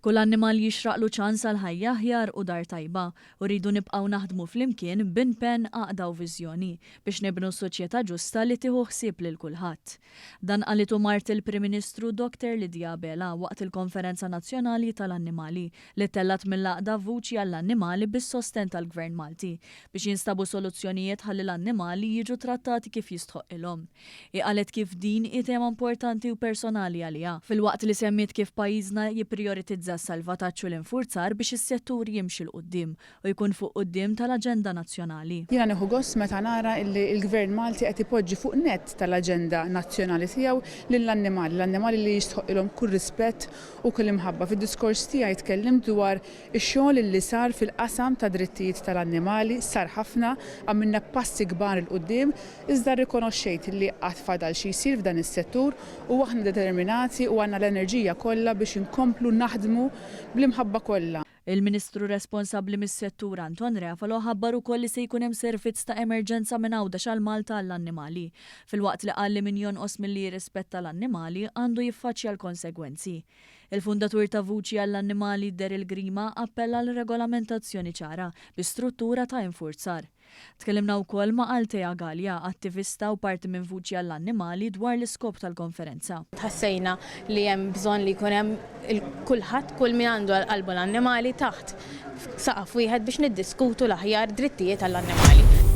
Kull annimal jixraqlu ċans għal ħajja aħjar u dar tajba u rridu nibqgħu naħdmu flimkien b'impenn għaqda u viżjoni biex nibnu soċjetà ġusta li tieħu ħsieb lil kulħadd. Dan qalet mart il-Prim Ministru Dr. Lidja Bela waqt il-Konferenza Nazzjonali tal-Annimali li tellat mill-għaqda vuċi għall-annimali bis-sosten tal-Gvern Malti biex jinstabu soluzzjonijiet ħalli l-annimali jiġu trattati kif jistħoqilhom. Qalet kif din hi tema importanti u personali għaliha fil-waqt li semmiet kif pajjiżna jipprioritizza s-salvataġġ u l-infurzar biex is-settur jimxi l-qudiem u jkun fuq quddiem tal-aġenda nazzjonali. Jiena nieħu gost meta nara li l-Gvern Malti qed ipoġġi fuq nett tal-aġenda nazzjonali tiegħu lill-annimali, l-annimali li jistħoqilhom kull rispett u kull imħabba. Fid-diskors tiegħi tkellimt dwar ix-xogħol li sar fil-qasam ta' drittijiet tal-annimali, sar ħafna, għamilna passi kbar il qudiem iżda rikonoxxejt li qatt fadal xi jsir f'dan is-settur u aħna determinati u għandna l-enerġija kollha biex inkomplu naħdmu bl-imħabba kollha. Il-Ministru responsabbli mis-settur Anton Refalo ħabbar ukoll li se jkun hemm servizz ta' emerġenza minn Għawdex għal Malta għall-annimali, filwaqt li qal li min jonqos milli jirrispetta l-annimali għandu jiffaċċja l-konsegwenzi. Il-fundatur ta' Vuċi għall-annimali Daryl Grima appella l-regolamentazzjoni ċara bi struttura ta' infurzar. Tkellimna wkoll ma' Altea Gallia, attivista u parti minn Vuċi għall-annimali dwar l-iskop tal-konferenza. Ħassejna li hemm bżonn li jkun hemm kulħadd kull min għandu qalbu l-annimali taħt saqaf wieħed biex niddiskutu l-aħjar drittijiet għall-annimali.